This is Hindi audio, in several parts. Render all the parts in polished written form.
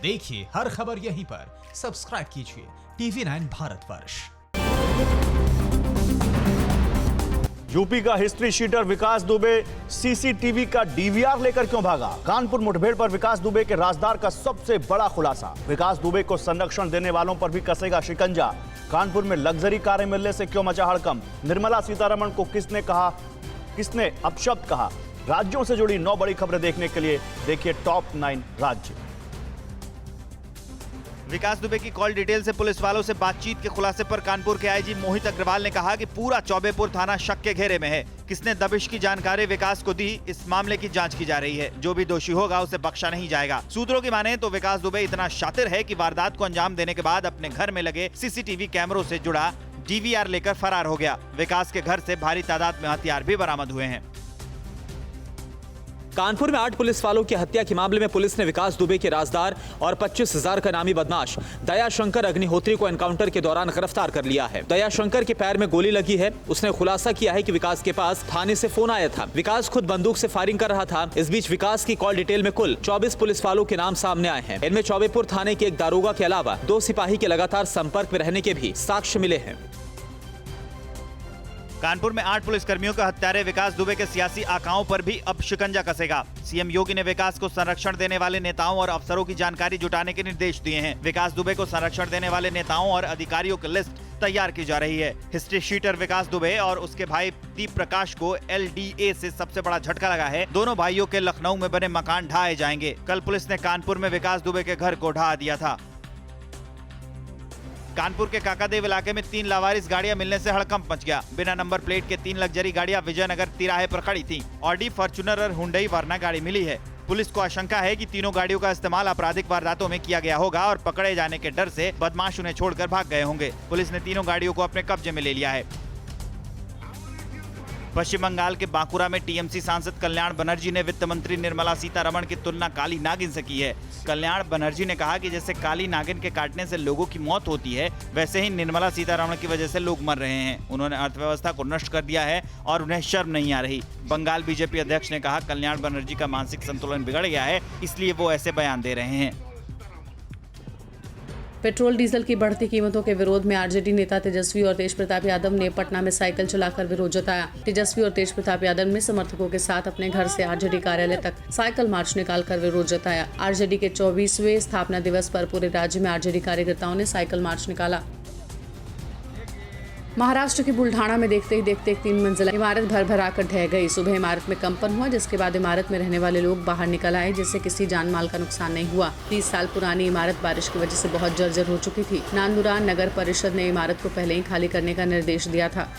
देखिए हर खबर यहीं पर, सब्सक्राइब कीजिए TV9 भारतवर्ष। यूपी का हिस्ट्री शीटर विकास दुबे सीसीटीवी का डीवीआर लेकर क्यों भागा? कानपुर मुठभेड़ पर विकास दुबे के राजदार का सबसे बड़ा खुलासा। विकास दुबे को संरक्षण देने वालों पर भी कसेगा शिकंजा। कानपुर में लग्जरी कारें मिलने से क्यों मचा हड़कंप? निर्मला सीतारमण को किसने अपशब्द कहा? राज्यों से जुड़ी 9 बड़ी खबरें देखने के लिए देखिए टॉप 9 राज्य। विकास दुबे की कॉल डिटेल से पुलिस वालों से बातचीत के खुलासे पर कानपुर के आईजी मोहित अग्रवाल ने कहा कि पूरा चौबेपुर थाना शक के घेरे में है। किसने दबिश की जानकारी विकास को दी, इस मामले की जांच की जा रही है। जो भी दोषी होगा उसे बख्शा नहीं जाएगा। सूत्रों की माने तो विकास दुबे इतना शातिर है कि वारदात को अंजाम देने के बाद अपने घर में लगे सीसीटीवी कैमरों से जुड़ा डीवीआर लेकर फरार हो गया। विकास के घर से भारी तादाद में हथियार भी बरामद हुए हैं। कानपुर में 8 पुलिस वालों की हत्या के मामले में पुलिस ने विकास दुबे के राजदार और 25,000 का नामी बदमाश दयाशंकर अग्निहोत्री को एनकाउंटर के दौरान गिरफ्तार कर लिया है। दयाशंकर के पैर में गोली लगी है। उसने खुलासा किया है कि विकास के पास थाने से फोन आया था। विकास खुद बंदूक से फायरिंग कर रहा था। इस बीच विकास की कॉल डिटेल में कुल 24 पुलिस वालों के नाम सामने आए हैं। इनमें चौबेपुर थाने के एक दारोगा के अलावा 2 सिपाही के लगातार संपर्क में रहने के भी साक्ष्य मिले हैं। कानपुर में 8 पुलिसकर्मियों का हत्यारे विकास दुबे के सियासी आकाओं पर भी अब शिकंजा कसेगा। सीएम योगी ने विकास को संरक्षण देने वाले नेताओं और अफसरों की जानकारी जुटाने के निर्देश दिए हैं। विकास दुबे को संरक्षण देने वाले नेताओं और अधिकारियों की लिस्ट तैयार की जा रही है। हिस्ट्री शीटर विकास दुबे और उसके भाई दीप प्रकाश को LDA से सबसे बड़ा झटका लगा है। दोनों भाइयों के लखनऊ में बने मकान ढहाए जाएंगे। कल पुलिस ने कानपुर में विकास दुबे के घर को ढहा दिया था। कानपुर के काकादेव इलाके में 3 लावारिस गाड़ियां मिलने से हड़कंप मच गया। बिना नंबर प्लेट के 3 लग्जरी गाड़ियां विजयनगर तिराहे पर खड़ी थीं। ऑडी, फॉर्च्यूनर और हुंडई वर्ना गाड़ी मिली है। पुलिस को आशंका है कि तीनों गाड़ियों का इस्तेमाल आपराधिक वारदातों में किया गया होगा और पकड़े जाने के डर से बदमाश उन्हें छोड़कर भाग गए होंगे। पुलिस ने तीनों गाड़ियों को अपने कब्जे में ले लिया है। पश्चिम बंगाल के बांकुरा में टीएमसी सांसद कल्याण बनर्जी ने वित्त मंत्री निर्मला सीतारमण की तुलना काली नागिन से की है। कल्याण बनर्जी ने कहा कि जैसे काली नागिन के काटने से लोगों की मौत होती है, वैसे ही निर्मला सीतारमण की वजह से लोग मर रहे हैं। उन्होंने अर्थव्यवस्था को नष्ट कर दिया है और उन्हें शर्म नहीं आ रही। बंगाल बीजेपी अध्यक्ष ने कहा कल्याण बनर्जी का मानसिक संतुलन बिगड़ गया है, इसलिए वो ऐसे बयान दे रहे हैं। पेट्रोल डीजल की बढ़ती कीमतों के विरोध में आरजेडी नेता तेजस्वी और तेज प्रताप यादव ने पटना में साइकिल चलाकर विरोध जताया। तेजस्वी और तेज प्रताप यादव ने समर्थकों के साथ अपने घर से आरजेडी कार्यालय तक साइकिल मार्च निकालकर विरोध जताया। आरजेडी के 24वें स्थापना दिवस पर पूरे राज्य में आरजेडी कार्यकर्ताओं ने साइकिल मार्च निकाला। महाराष्ट्र के बुल्ढाना में देखते ही देखते एक 3 मंजिला इमारत भर कर ढह गई। सुबह इमारत में कंपन हुआ, जिसके बाद इमारत में रहने वाले लोग बाहर निकल आए, जिससे किसी जान माल का नुकसान नहीं हुआ। 30 साल पुरानी इमारत बारिश की वजह से बहुत जर्जर हो चुकी थी। नांदुरा नगर परिषद ने इमारत को पहले ही खाली करने का निर्देश दिया था।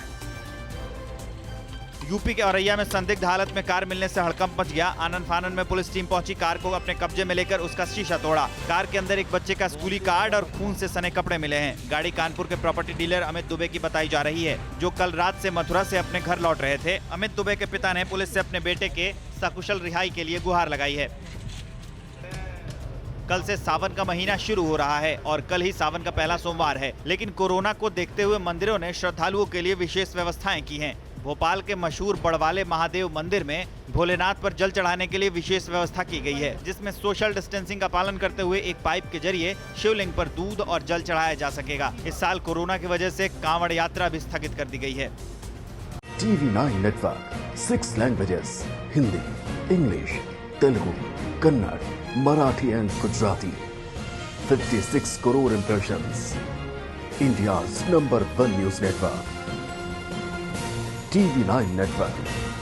यूपी के औरैया में संदिग्ध हालत में कार मिलने से हड़कंप मच गया। आनन फानन में पुलिस टीम पहुंची, कार को अपने कब्जे में लेकर उसका शीशा तोड़ा। कार के अंदर एक बच्चे का स्कूली कार्ड और खून से सने कपड़े मिले हैं। गाड़ी कानपुर के प्रॉपर्टी डीलर अमित दुबे की बताई जा रही है, जो कल रात से मथुरा से अपने घर लौट रहे थे। अमित दुबे के पिता ने पुलिस से अपने बेटे के सकुशल रिहाई के लिए गुहार लगाई है। कल से सावन का महीना शुरू हो रहा है और कल ही सावन का पहला सोमवार है, लेकिन कोरोना को देखते हुए मंदिरों ने श्रद्धालुओं के लिए विशेष व्यवस्थाएं की हैं। भोपाल के मशहूर बड़वाले महादेव मंदिर में भोलेनाथ पर जल चढ़ाने के लिए विशेष व्यवस्था की गई है, जिसमें सोशल डिस्टेंसिंग का पालन करते हुए एक पाइप के जरिए शिवलिंग पर दूध और जल चढ़ाया जा सकेगा। इस साल कोरोना की वजह से कांवड़ यात्रा भी स्थगित कर दी गई है। TV9 network 6 languages, Hindi, English, Telugu, Kannada, Marathi and Gujarati. 56 crore impressions. India's number 1 news network. TV9 network.